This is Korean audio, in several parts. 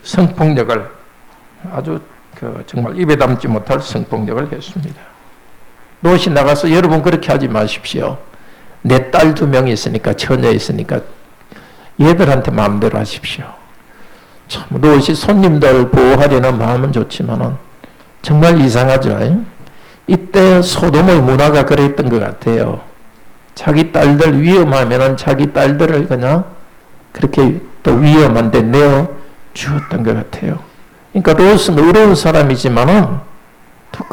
성폭력을 아주 정말 입에 담지 못할 성폭력을 했습니다. 롯이 나가서 여러분 그렇게 하지 마십시오. 내 딸 2명이 있으니까 처녀 있으니까 얘들한테 마음대로 하십시오. 참 롯이 손님들 보호하려는 마음은 좋지만은 정말 이상하죠. 이때 소돔의 문화가 그랬던 것 같아요. 자기 딸들 위험하면은 자기 딸들을 그냥 그렇게 또 위험한데 내어 주었던 것 같아요. 그러니까 롯은 어려운 사람이지만은 또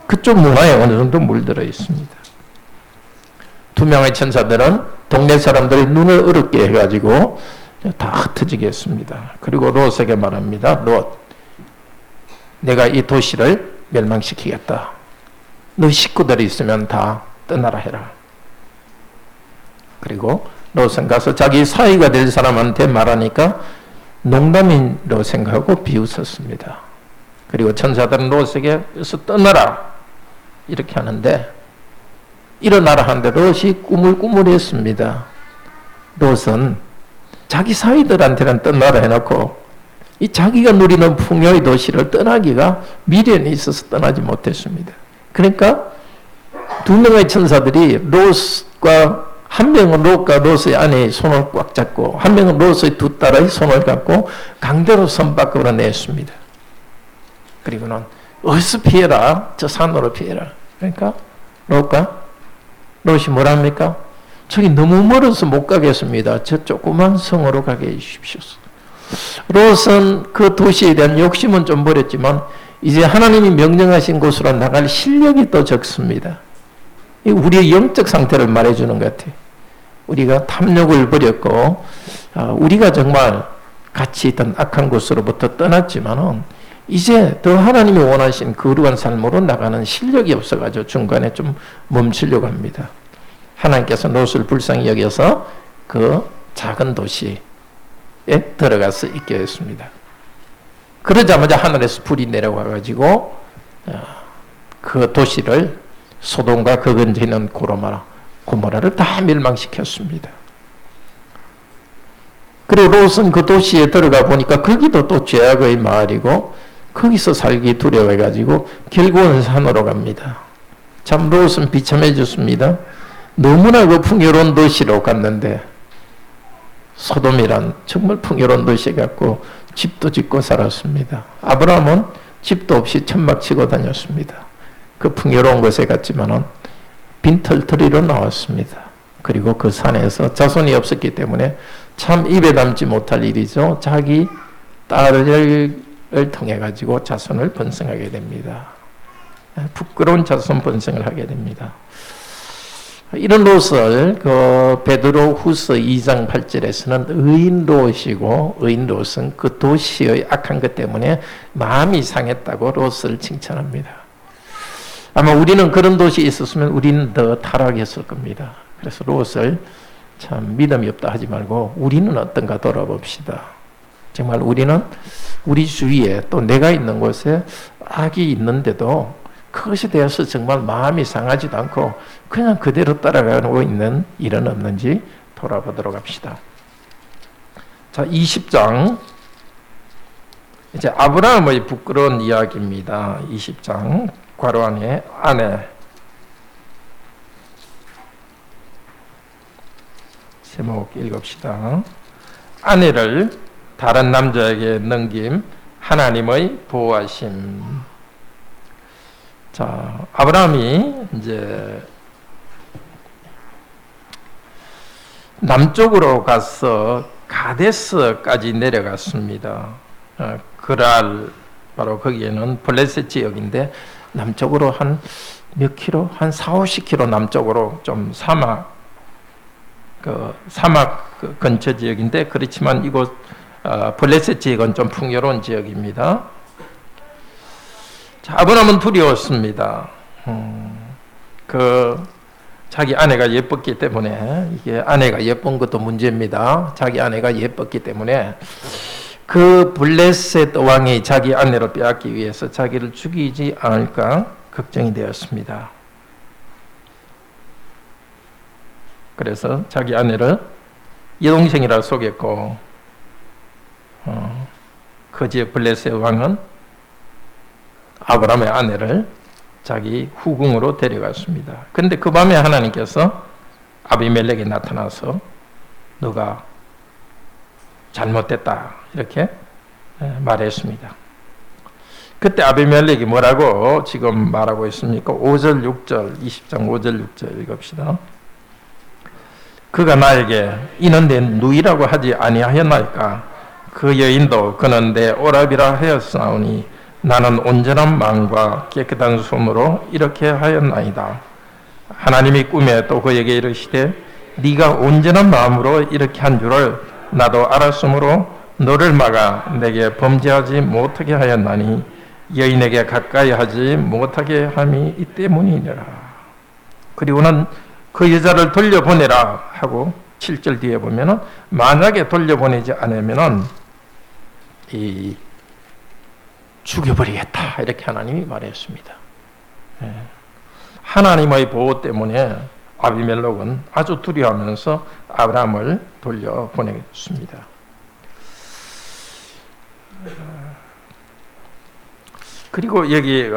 그쪽 문화에 어느 정도 물들어 있습니다. 2명의 천사들은 동네 사람들의 눈을 어렵게 해가지고 다 흩어지게 했습니다. 그리고 롯에게 말합니다. 롯, 내가 이 도시를 멸망시키겠다. 너 식구들이 있으면 다 떠나라 해라. 그리고 롯은 가서 자기 사위가 될 사람한테 말하니까 농담으로 생각하고 비웃었습니다. 그리고 천사들은 롯에게 여기서 떠나라 이렇게 하는데 일어나라 하는데 롯이 꾸물꾸물했습니다. 롯은 자기 사위들한테는 떠나라 해놓고 이 자기가 누리는 풍요의 도시를 떠나기가 미련이 있어서 떠나지 못했습니다. 그러니까 2명의 천사들이 롯과 한 명은 롯과 롯의 아내의 손을 꽉 잡고 한 명은 롯의 2 딸의 손을 잡고 강제로 선 밖으로 냈습니다. 그리고는 어디서 피해라? 저 산으로 피해라. 그러니까 롯이 뭐랍니까? 저기 너무 멀어서 못 가겠습니다. 저 조그만 성으로 가게 해주십시오. 롯은 그 도시에 대한 욕심은 좀 버렸지만 이제 하나님이 명령하신 곳으로 나갈 실력이 또 적습니다. 우리의 영적 상태를 말해주는 것 같아요. 우리가 탐욕을 버렸고 우리가 정말 같이 있던 악한 곳으로부터 떠났지만은 이제 더 하나님이 원하신 거룩한 삶으로 나가는 실력이 없어가지고 중간에 좀 멈추려고 합니다. 하나님께서 롯을 불쌍히 여겨서 그 작은 도시에 들어가서 있게 했습니다. 그러자마자 하늘에서 불이 내려와가지고 그 도시를 소돔과 그 근처에 있는 고모라를 다 멸망시켰습니다. 그리고 롯은 그 도시에 들어가 보니까 거기도 또 죄악의 마을이고 거기서 살기 두려워해가지고 결국은 산으로 갑니다. 참 롯은 비참해졌습니다. 너무나 그 풍요로운 도시로 갔는데 소돔이란 정말 풍요로운 도시에 갔고 집도 짓고 살았습니다. 아브라함은 집도 없이 천막 치고 다녔습니다. 그 풍요로운 곳에 갔지만은 빈털터리로 나왔습니다. 그리고 그 산에서 자손이 없었기 때문에 참 입에 담지 못할 일이죠. 자기 딸을 통해 가지고 자손을 번성하게 됩니다. 부끄러운 자손 번성을 하게 됩니다. 이런 롯을 그 베드로 후서 2장 8절에서는 의인 롯이고 의인 롯은 그 도시의 악한 것 때문에 마음이 상했다고 롯을 칭찬합니다. 아마 우리는 그런 도시에 있었으면 우리는 더 타락했을 겁니다. 그래서 롯을 참 믿음이 없다 하지 말고 우리는 어떤가 돌아봅시다. 정말 우리는 우리 주위에 또 내가 있는 곳에 악이 있는데도 그것에 대해서 정말 마음이 상하지도 않고 그냥 그대로 따라가고 있는 일은 없는지 돌아보도록 합시다. 자, 20장 이제 아브라함의 부끄러운 이야기입니다. 20장 괄호 안에 아내 제목 읽읍시다. 아내를 다른 남자에게 넘김 하나님의 보호하심. 자, 아브라함이 이제 남쪽으로 가서 가데스까지 내려갔습니다. 그랄 바로 거기에는 블레셋 지역인데 남쪽으로 한 몇 킬로? 한 40-50km 남쪽으로 좀 사막 근처 지역인데 그렇지만 이곳 블레셋 지역은 좀 풍요로운 지역입니다. 자, 아브라함은 두려웠습니다. 자기 아내가 예뻤기 때문에 이게 아내가 예쁜 것도 문제입니다. 자기 아내가 예뻤기 때문에 그 블레셋 왕이 자기 아내를 빼앗기 위해서 자기를 죽이지 않을까 걱정이 되었습니다. 그래서 자기 아내를 여동생이라 속였고 그 지역 블레셋 왕은 아브라함의 아내를 자기 후궁으로 데려갔습니다. 그런데 그 밤에 하나님께서 아비멜렉에 나타나서 너가 잘못됐다 이렇게 말했습니다. 그때 아비멜렉이 뭐라고 지금 말하고 있습니까? 5절 6절 20장 5절 6절 읽읍시다. 그가 나에게 이는 내 누이라고 하지 아니하였나이까? 그 여인도 그는 내 오라비라 하였사오니 나는 온전한 마음과 깨끗한 손으로 이렇게 하였나이다. 하나님이 꿈에 또 그에게 이르시되 네가 온전한 마음으로 이렇게 한 줄을 나도 알았으므로 너를 막아 내게 범죄하지 못하게 하였나니 여인에게 가까이 하지 못하게 함이 이 때문이니라. 그리고는 그 여자를 돌려보내라 하고 7절 뒤에 보면은 만약에 돌려보내지 않으면은 죽여버리겠다 이렇게 하나님이 말했습니다. 하나님의 보호 때문에 아비멜렉은 아주 두려워하면서 아브라함을 돌려보내겠습니다. 그리고 여기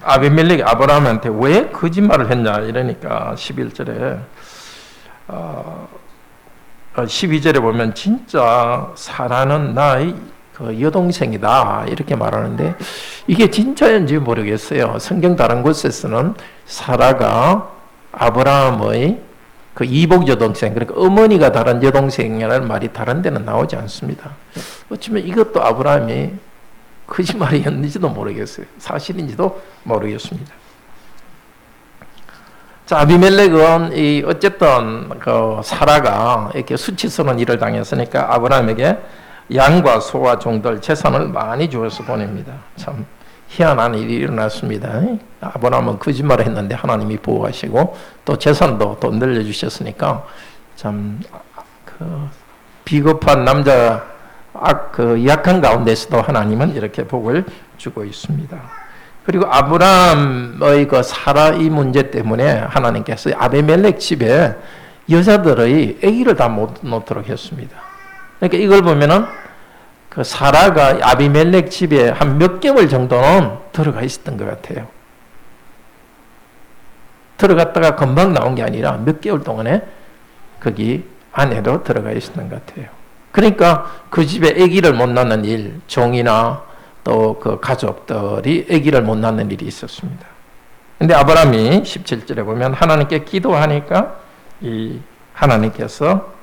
아비멜렉이 아브라함한테 왜 거짓말을 했냐 이러니까 11절에 12절에 보면 진짜 사라는 나의 그 여동생이다 이렇게 말하는데 이게 진짜인지 모르겠어요. 성경 다른 곳에서는 사라가 아브라함의 그 이복 여동생, 그러니까 어머니가 다른 여동생이라는 말이 다른 데는 나오지 않습니다. 어쩌면 이것도 아브라함이 거짓말이었는지도 모르겠어요. 사실인지도 모르겠습니다. 자, 아비멜렉은 어쨌든 그 사라가 이렇게 수치스러운 일을 당했으니까 아브라함에게 양과 소와 종들 재산을 많이 주어서 보냅니다. 참 희한한 일이 일어났습니다. 아브라함은 거짓말을 했는데 하나님이 보호하시고 또 재산도 또 늘려주셨으니까 참 비겁한 남자 그 약한 가운데서도 하나님은 이렇게 복을 주고 있습니다. 그리고 아브라함의 그 사라 이 문제 때문에 하나님께서 아비멜렉 집에 여자들의 아기를 다 못 놓도록 했습니다. 그러니까 이걸 보면은 그 사라가 아비멜렉 집에 한 몇 개월 정도는 들어가 있었던 것 같아요. 들어갔다가 금방 나온 게 아니라 몇 개월 동안에 거기 안에도 들어가 있었던 것 같아요. 그러니까 그 집에 아기를 못 낳는 일, 종이나 또 그 가족들이 아기를 못 낳는 일이 있었습니다. 근데 아브라함이 17절에 보면 하나님께 기도하니까 이 하나님께서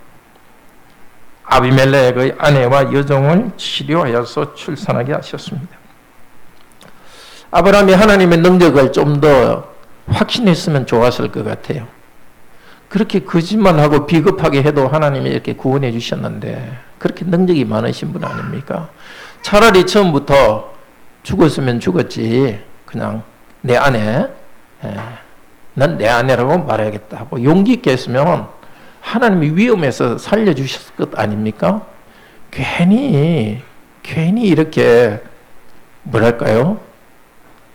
아비멜렉의 아내와 여종을 치료하여서 출산하게 하셨습니다. 아브라함이 하나님의 능력을 좀 더 확신했으면 좋았을 것 같아요. 그렇게 거짓말하고 비겁하게 해도 하나님이 이렇게 구원해 주셨는데 그렇게 능력이 많으신 분 아닙니까? 차라리 처음부터 죽었으면 죽었지 그냥 내 아내, 난 내 아내라고 말해야겠다 하고 용기 있게 했으면 하나님이 위험해서 살려주셨을 것 아닙니까? 괜히 이렇게 뭐랄까요?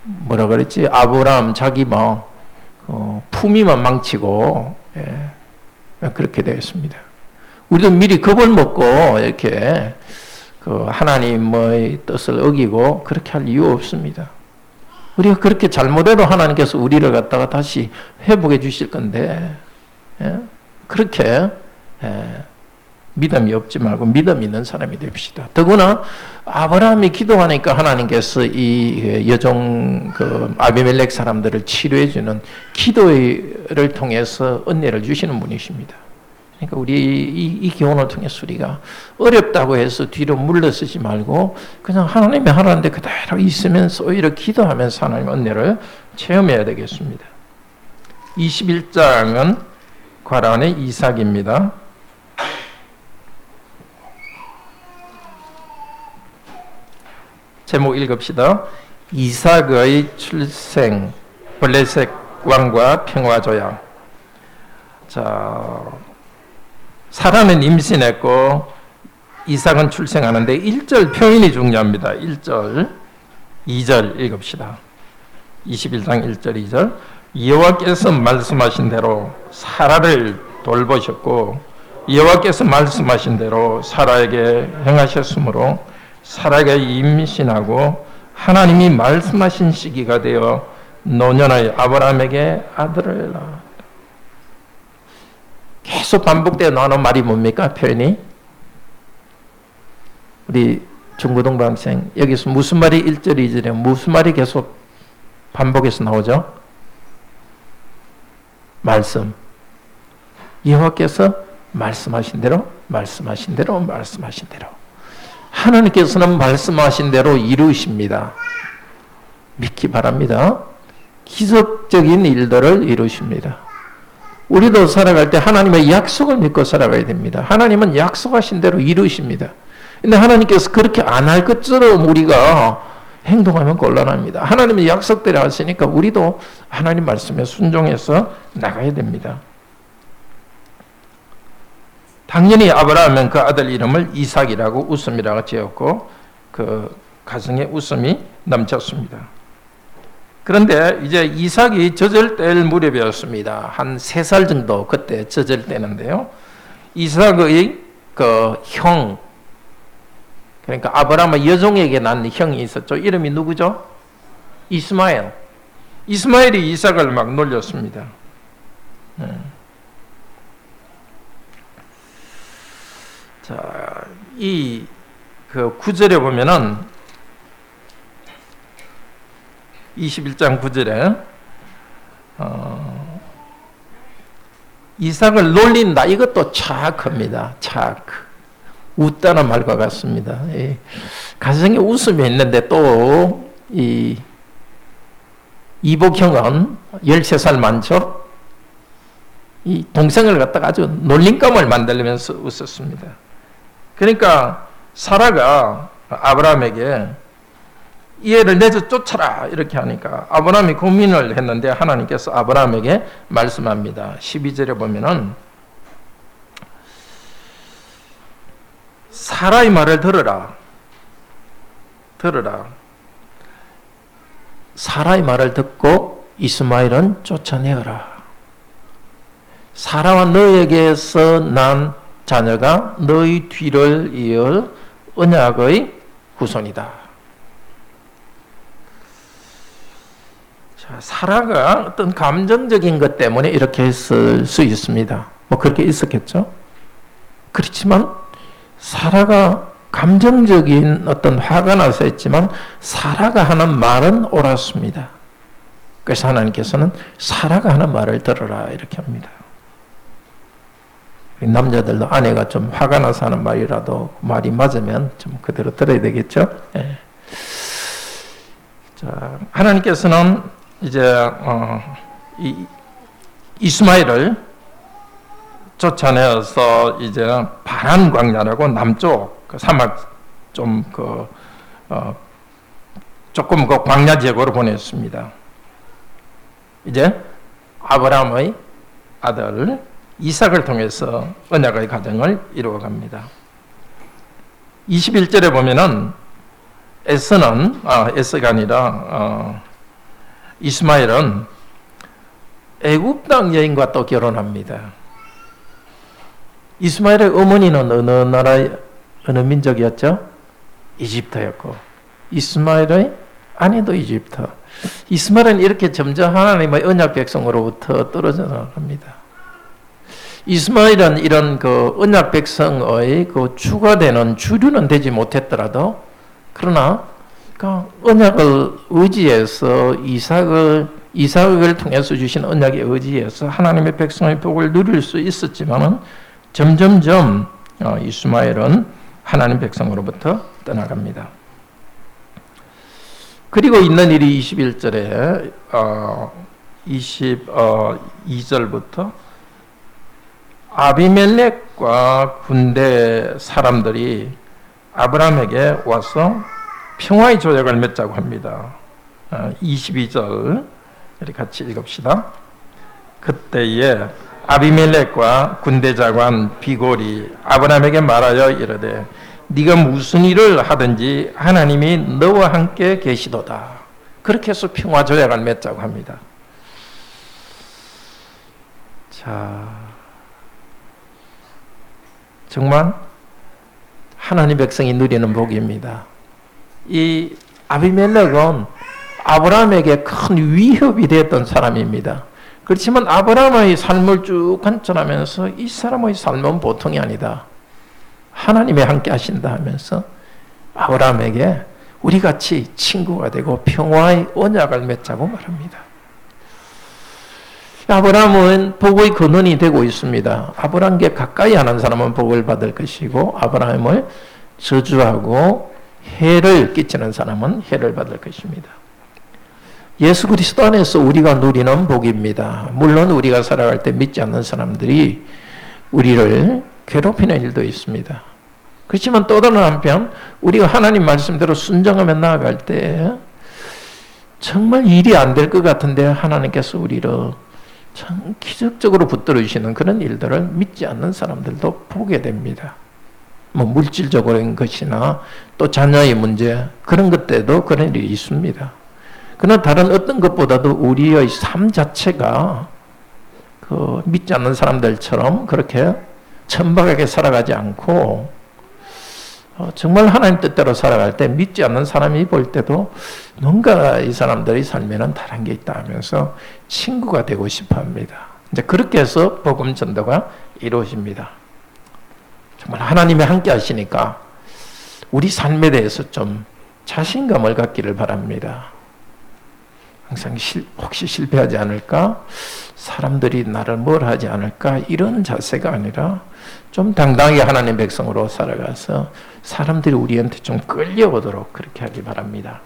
뭐라 그랬지? 아브라함 자기 품위만 망치고 그렇게 되었습니다. 우리도 미리 겁을 먹고 이렇게 그 하나님의 뜻을 어기고 그렇게 할 이유 없습니다. 우리가 그렇게 잘못해도 하나님께서 우리를 갖다가 다시 회복해 주실 건데 그렇게 믿음이 없지 말고 믿음 있는 사람이 됩시다. 더구나 아브라함이 기도하니까 하나님께서 이 여종 그 아비멜렉 사람들을 치료해 주는 기도를 통해서 은혜를 주시는 분이십니다. 그러니까 우리 이 교훈을 통해서 우리가 어렵다고 해서 뒤로 물러서지 말고 그냥 하나님이 하라는데 그대로 있으면서 오히려 기도하면서 하나님의 은혜를 체험해야 되겠습니다. 21장은 과란의 이삭입니다. 제목 읽읍시다. 이삭의 출생, 블레셋 왕과 평화조약. 자, 사라는 임신했고 이삭은 출생하는데 1절 표현이 중요합니다. 1절, 2절 읽읍시다. 21장 1절, 2절. 여호와께서 말씀하신 대로 사라를 돌보셨고 여호와께서 말씀하신 대로 사라에게 행하셨으므로 사라가 임신하고 하나님이 말씀하신 시기가 되어 노년의 아브라함에게 아들을 낳아. 계속 반복되어 나오는 말이 뭡니까? 표현이? 우리 중고등부 학생 여기서 무슨 말이 1절 2절에 무슨 말이 계속 반복해서 나오죠? 말씀. 여호와께서 말씀하신 대로 말씀하신 대로 말씀하신 대로 하나님께서는 말씀하신 대로 이루십니다. 믿기 바랍니다. 기적적인 일들을 이루십니다. 우리도 살아갈 때 하나님의 약속을 믿고 살아가야 됩니다. 하나님은 약속하신 대로 이루십니다. 근데 하나님께서 그렇게 안 할 것처럼 우리가 행동하면 곤란합니다. 하나님의 약속대로 하시니까 우리도 하나님 말씀에 순종해서 나가야 됩니다. 당연히 아브라함은 그 아들 이름을 이삭이라고 웃음이라고 지었고 그 가정에 웃음이 넘쳤습니다. 그런데 이제 이삭이 젖을 뗄 무렵이었습니다. 한 3살 정도 그때 젖을 떼는데요. 이삭의 그 형, 그러니까 아브라함의 여종에게 난 형이 있었죠. 이름이 누구죠? 이스마엘. 이스마엘이 이삭을 막 놀렸습니다. 자, 이 그 9절에 보면은 21장 9절에 이삭을 놀린다. 이것도 차악합니다. 차악. 웃다는 말과 같습니다. 가정에 웃음이 있는데 또 이 이복형은 13살 많죠? 이 동생을 갖다가 아주 놀림감을 만들면서 웃었습니다. 그러니까 사라가 아브라함에게 이 애를 내줘 쫓아라 이렇게 하니까 아브라함이 고민을 했는데 하나님께서 아브라함에게 말씀합니다. 12절에 보면은 사라의 말을 들으라. 사라의 말을 듣고 이스마엘은 쫓아내어라. 사라와 너에게서 난 자녀가 너희 뒤를 이을 언약의 후손이다. 자, 사라가 어떤 감정적인 것 때문에 이렇게 했을 수 있습니다. 뭐 그렇게 있었겠죠. 그렇지만 사라가 감정적인 어떤 화가 나서 했지만 사라가 하는 말은 옳았습니다. 그래서 하나님께서는 사라가 하는 말을 들어라 이렇게 합니다. 남자들도 아내가 좀 화가 나서 하는 말이라도 말이 맞으면 좀 그대로 들어야 되겠죠. 예. 자, 하나님께서는 이제 이스마엘을 쫓아내어서 이제 바란 광야라고 남쪽 그 사막 좀 조금 그 광야 지역으로 보냈습니다. 이제 아브라함의 아들 이삭을 통해서 언약의 가정을 이루어갑니다. 21절에 보면은 에서가 아니라 이스마엘은 애굽 땅 여인과 또 결혼합니다. 이스마엘의 어머니는 어느 나라의 어느 민족이었죠? 이집트였고 이스마엘의 아내도 이집트. 이스마엘은 이렇게 점점 하나님의 언약 백성으로부터 떨어져 나갑니다. 이스마엘은 이런 그 언약 백성의 그 주가 되는 주류는 되지 못했더라도 그러나 그 언약을 의지해서 이삭을 통해서 주신 언약에 의지해서 하나님의 백성의 복을 누릴 수 있었지만은 점점점 이스마엘은 하나님 백성으로부터 떠나갑니다. 그리고 있는 일이 21절에 22절부터 아비멜렉과 군대 사람들이 아브라함에게 와서 평화의 조약을 맺자고 합니다. 22절 우리 같이 읽읍시다. 그때에 아비멜렉과 군대장관 비골이 아브라함에게 말하여 이르되 네가 무슨 일을 하든지 하나님이 너와 함께 계시도다. 그렇게 해서 평화 조약을 맺자고 합니다. 자, 정말 하나님 백성이 누리는 복입니다. 이 아비멜렉은 아브라함에게 큰 위협이 되었던 사람입니다. 그렇지만 아브라함의 삶을 쭉 관찰하면서 이 사람의 삶은 보통이 아니다. 하나님이 함께 하신다 하면서 아브라함에게 우리 같이 친구가 되고 평화의 언약을 맺자고 말합니다. 아브라함은 복의 근원이 되고 있습니다. 아브라함께 가까이 하는 사람은 복을 받을 것이고 아브라함을 저주하고 해를 끼치는 사람은 해를 받을 것입니다. 예수 그리스도 안에서 우리가 누리는 복입니다. 물론 우리가 살아갈 때 믿지 않는 사람들이 우리를 괴롭히는 일도 있습니다. 그렇지만 또 다른 한편 우리가 하나님 말씀대로 순종하며 나아갈 때 정말 일이 안 될 것 같은데 하나님께서 우리를 참 기적적으로 붙들어 주시는 그런 일들을 믿지 않는 사람들도 보게 됩니다. 뭐 물질적인 것이나 또 자녀의 문제 그런 것 때도 그런 일이 있습니다. 그러나 다른 어떤 것보다도 우리의 삶 자체가 그 믿지 않는 사람들처럼 그렇게 천박하게 살아가지 않고 정말 하나님 뜻대로 살아갈 때 믿지 않는 사람이 볼 때도 뭔가 이 사람들의 삶에는 다른 게 있다 하면서 친구가 되고 싶어 합니다. 이제 그렇게 해서 복음 전도가 이루어집니다. 정말 하나님이 함께 하시니까 우리 삶에 대해서 좀 자신감을 갖기를 바랍니다. 항상 혹시 실패하지 않을까? 사람들이 나를 뭘 하지 않을까? 이런 자세가 아니라 좀 당당하게 하나님 백성으로 살아가서 사람들이 우리한테 좀 끌려오도록 그렇게 하기 바랍니다.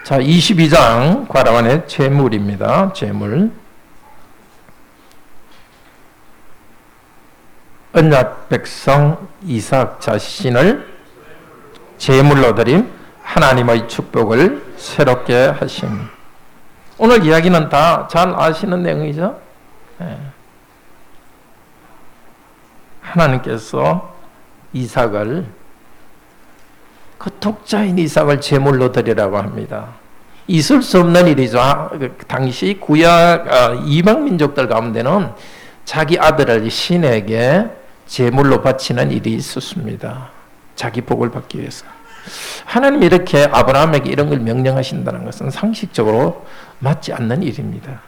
자, 22장 과라반의 제물입니다. 제물. 언약 백성 이삭 자신을 제물로 드린 하나님의 축복을 새롭게 하심. 오늘 이야기는 다 잘 아시는 내용이죠. 하나님께서 이삭을 그 독자인 이삭을 제물로 드리라고 합니다. 있을 수 없는 일이죠. 당시 구약 이방 민족들 가운데는 자기 아들을 신에게 제물로 바치는 일이 있었습니다. 자기 복을 받기 위해서. 하나님이 이렇게 아브라함에게 이런 걸 명령하신다는 것은 상식적으로 맞지 않는 일입니다.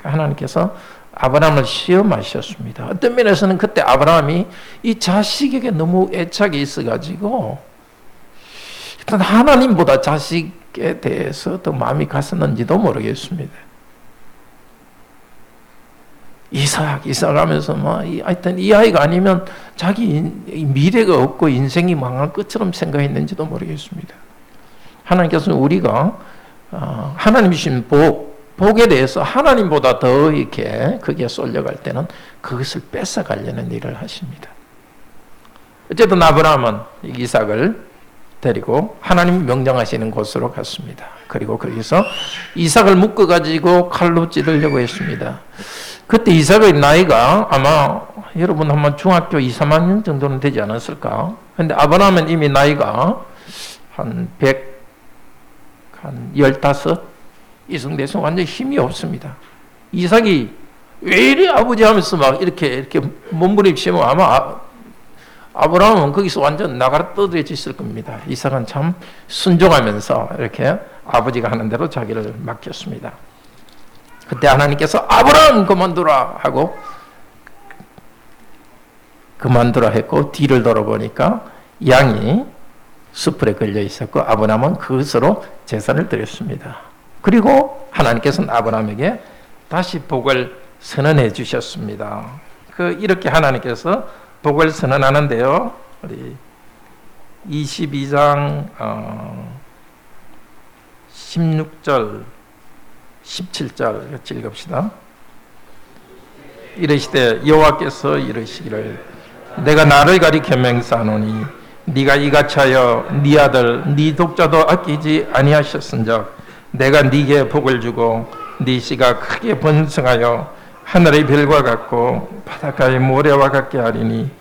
하나님께서 아브라함을 시험하셨습니다. 어떤 면에서는 그때 아브라함이 이 자식에게 너무 애착이 있어가지고 일단 하나님보다 자식에 대해서 더 마음이 갔었는지도 모르겠습니다. 이삭 하면서 하여튼 이 아이가 아니면 자기 미래가 없고 인생이 망할 것처럼 생각했는지도 모르겠습니다. 하나님께서는 우리가 하나님 주신 복에 대해서 하나님보다 더 이렇게 크게 쏠려갈 때는 그것을 뺏어가려는 일을 하십니다. 어쨌든 아브라함은 이삭을 데리고 하나님 명령하시는 곳으로 갔습니다. 그리고 거기서 이삭을 묶어가지고 칼로 찌르려고 했습니다. 그때 이삭의 나이가 아마 여러분 한번 중학교 2, 3학년 정도는 되지 않았을까? 근데 아브라함은 이미 나이가 한 15, 이승 돼서 완전히 힘이 없습니다. 이삭이 왜 이래 아버지 하면서 막 이렇게 몸부림치면 아마 아브라함은 거기서 완전 나가라 떠들어졌을 겁니다. 이삭은 참 순종하면서 이렇게 아버지가 하는 대로 자기를 맡겼습니다. 그때 하나님께서 아브라함 그만두라 하고 그만두라 했고 뒤를 돌아보니까 양이 숯불에 걸려 있었고 아브라함은 그것으로 제사를 드렸습니다. 그리고 하나님께서는 아브라함에게 다시 복을 선언해 주셨습니다. 이렇게 하나님께서 복을 선언하는데요. 우리 22장 16절 17절 읽읍시다. 이르시되 여호와께서 이르시기를 내가 나를 가리켜 맹세하노니 네가 이같이 하여 네 아들 네 독자도 아끼지 아니하셨은즉 내가 네게 복을 주고 네 씨가 크게 번성하여 하늘의 별과 같고 바닷가의 모래와 같게 하리니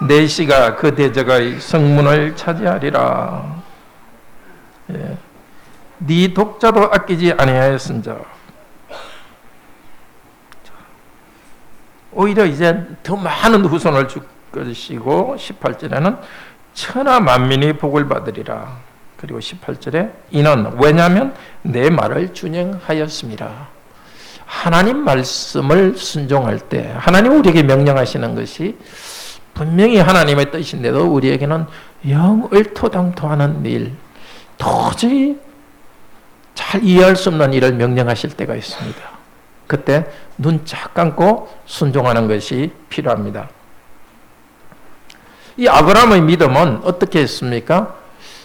내 씨가 그 대적의 성문을 차지하리라. 예. 네 독자도 아끼지 아니하였은즉 오히려 이제 더 많은 후손을 것이고 18절에는 천하 만민이 복을 받으리라. 그리고 18절에 이는 왜냐하면 내 말을 준행하였습니다. 하나님 말씀을 순종할 때 하나님 우리에게 명령하시는 것이 분명히 하나님의 뜻인데도 우리에게는 영 얼토당토하는 일, 도저히 잘 이해할 수 없는 일을 명령하실 때가 있습니다. 그때 눈 쫙 감고 순종하는 것이 필요합니다. 이 아브라함의 믿음은 어떻게 했습니까?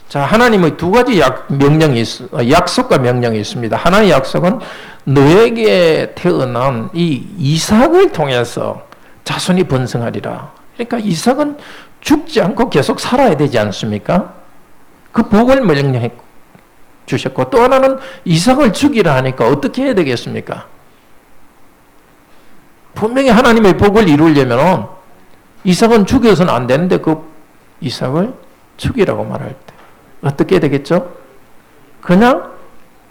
자, 하나님의 두 가지 약속과 명령이 있습니다. 하나의 약속은 너에게 태어난 이 이삭을 통해서 자손이 번성하리라. 그러니까 이삭은 죽지 않고 계속 살아야 되지 않습니까? 그 복을 명령해 주셨고, 또 하나는 이삭을 죽이라 하니까 어떻게 해야 되겠습니까? 분명히 하나님의 복을 이루려면 이삭은 죽여서는 안 되는데 그 이삭을 죽이라고 말할 때 어떻게 해야 되겠죠? 그냥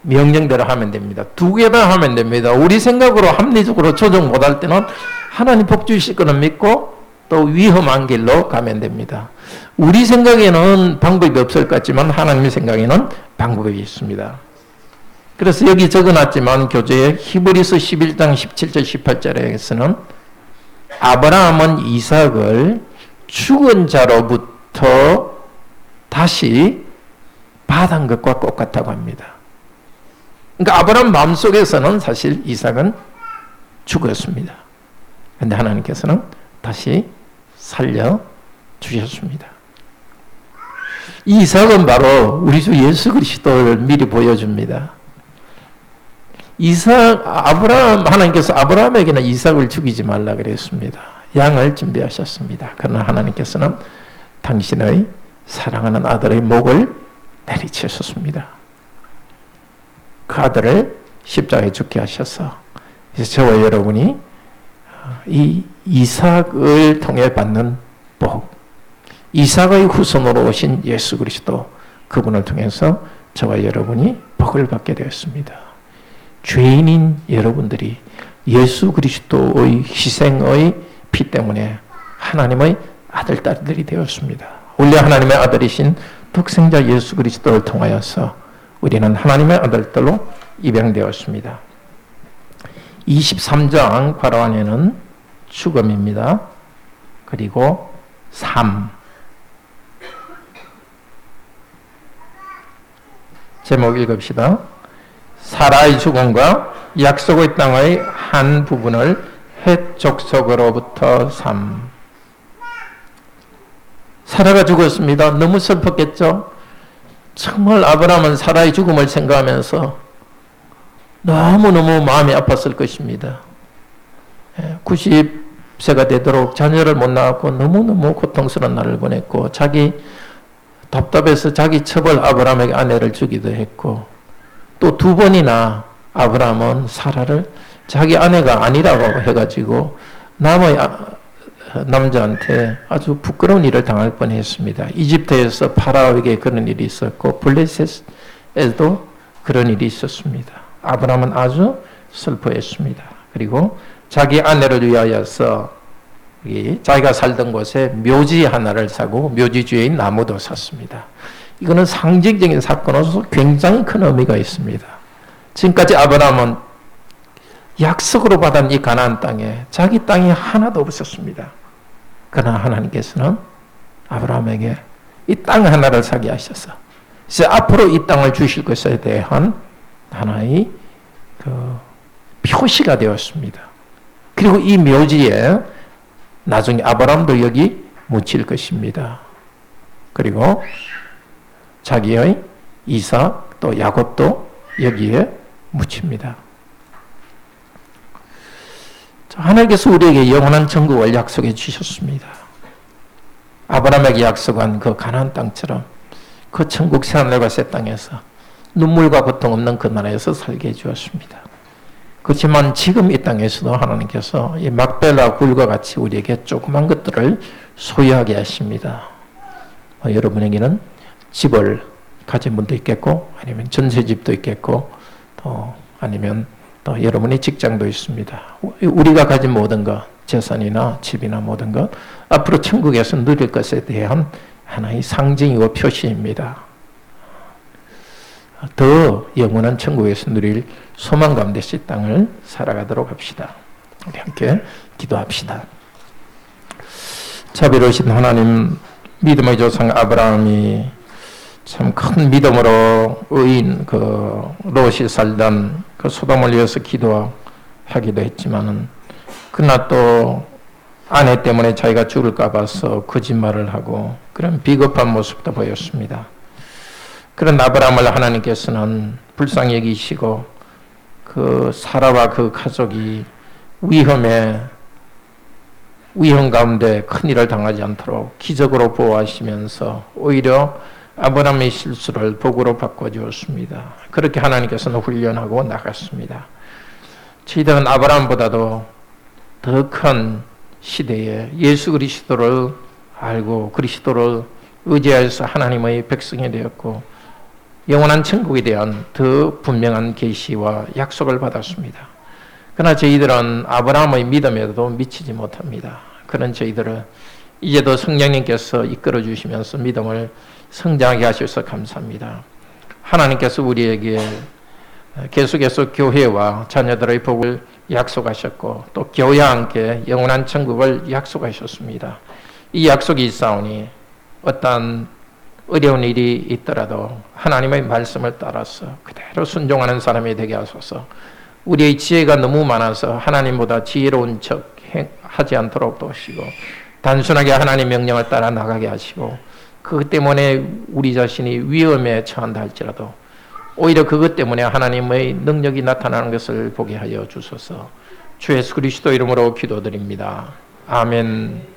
명령대로 하면 됩니다. 두 개 다 하면 됩니다. 우리 생각으로 합리적으로 조정 못할 때는 하나님 복 주실 거는 믿고 또 위험한 길로 가면 됩니다. 우리 생각에는 방법이 없을 것 같지만 하나님의 생각에는 방법이 있습니다. 그래서 여기 적어놨지만 교재에 히브리서 11장 17절 18절에서는 아브라함은 이삭을 죽은 자로부터 다시 받은 것과 똑같다고 합니다. 그러니까 아브라함 마음속에서는 사실 이삭은 죽었습니다. 그런데 하나님께서는 다시 살려주셨습니다. 이 이삭은 바로 우리 주 예수 그리스도를 미리 보여줍니다. 하나님께서 아브라함에게는 이삭을 죽이지 말라 그랬습니다. 양을 준비하셨습니다. 그러나 하나님께서는 당신의 사랑하는 아들의 목을 내리치셨습니다. 그 아들을 십자가에 죽게 하셔서 이제 저와 여러분이 이 이삭을 통해 받는 복, 이삭의 후손으로 오신 예수 그리스도 그분을 통해서 저와 여러분이 복을 받게 되었습니다. 죄인인 여러분들이 예수 그리스도의 희생의 피 때문에 하나님의 아들, 딸들이 되었습니다. 원래 하나님의 아들이신 독생자 예수 그리스도를 통하여서 우리는 하나님의 아들들로 입양되었습니다. 23장 괄호 안에는 죽음입니다. 그리고 삶. 제목 읽읍시다. 사라의 죽음과 약속의 땅의 한 부분을 헷 족속으로부터 삶. 사라가 죽었습니다. 너무 슬펐겠죠? 정말 아브라함은 사라의 죽음을 생각하면서 너무너무 마음이 아팠을 것입니다. 90세가 되도록 자녀를 못 낳았고 너무너무 고통스러운 날을 보냈고 자기 답답해서 자기 첩을 아브라함에게 아내를 주기도 했고 또 두 번이나 아브라함은 사라를 자기 아내가 아니라고 해가지고 남의 남자한테 아주 부끄러운 일을 당할 뻔했습니다. 이집트에서 파라오에게 그런 일이 있었고 블레셋에도 그런 일이 있었습니다. 아브라함은 아주 슬퍼했습니다. 그리고 자기 아내를 위하여서 자기가 살던 곳에 묘지 하나를 사고 묘지 주위에 나무도 샀습니다. 이거는 상징적인 사건으로서 굉장히 큰 의미가 있습니다. 지금까지 아브라함은 약속으로 받은 이 가나안 땅에 자기 땅이 하나도 없었습니다. 그러나 하나님께서는 아브라함에게 이 땅 하나를 사게 하셔서 이제 앞으로 이 땅을 주실 것에 대한 하나의 표시가 되었습니다. 그리고 이 묘지에 나중에 아브라함도 여기 묻힐 것입니다. 그리고 자기의 이삭 또 야곱도 여기에 묻힙니다. 하나님께서 우리에게 영원한 천국을 약속해 주셨습니다. 아브라함에게 약속한 그 가나안 땅처럼 그 천국 새하늘과 새 땅에서 눈물과 고통 없는 그 나라에서 살게 해 주었습니다. 그렇지만 지금 이 땅에서도 하나님께서 이 막벨라 굴과 같이 우리에게 조그만 것들을 소유하게 하십니다. 여러분에게는 집을 가진 분도 있겠고 아니면 전세집도 있겠고 또 아니면 또 여러분의 직장도 있습니다. 우리가 가진 모든 것 재산이나 집이나 모든 것, 앞으로 천국에서 누릴 것에 대한 하나의 상징이고 표시입니다. 더 영원한 천국에서 누릴 소망 가운데서 이 땅을 살아가도록 합시다. 우리 함께 기도합시다. 자비로우신 하나님, 믿음의 조상 아브라함이 참 큰 믿음으로 의인 롯이 살던 그 소돔을 위해서 기도하기도 했지만은, 그러나 또 아내 때문에 자기가 죽을까 봐서 거짓말을 하고 그런 비겁한 모습도 보였습니다. 그런 아브라함을 하나님께서는 불쌍히 여기시고 그 사라와 그 가족이 위험 가운데 큰일을 당하지 않도록 기적으로 보호하시면서 오히려 아브라함의 실수를 복으로 바꿔주었습니다. 그렇게 하나님께서는 훈련하고 나갔습니다. 저희들은 아브라함보다도 더 큰 시대에 예수 그리스도를 알고 그리스도를 의지하여서 하나님의 백성이 되었고 영원한 천국에 대한 더 분명한 계시와 약속을 받았습니다. 그러나 저희들은 아브라함의 믿음에도 미치지 못합니다. 그런 저희들은 이제도 성령님께서 이끌어 주시면서 믿음을 성장하게 하셔서 감사합니다. 하나님께서 우리에게 계속해서 교회와 자녀들의 복을 약속하셨고 또 교회와 함께 영원한 천국을 약속하셨습니다. 이 약속이 있사오니 어떠한 어려운 일이 있더라도 하나님의 말씀을 따라서 그대로 순종하는 사람이 되게 하소서. 우리의 지혜가 너무 많아서 하나님보다 지혜로운 척 하지 않도록 도우시고 단순하게 하나님 명령을 따라 나가게 하시고 그것 때문에 우리 자신이 위험에 처한다 할지라도 오히려 그것 때문에 하나님의 능력이 나타나는 것을 보게 하여 주소서. 주 예수 그리스도 이름으로 기도드립니다. 아멘.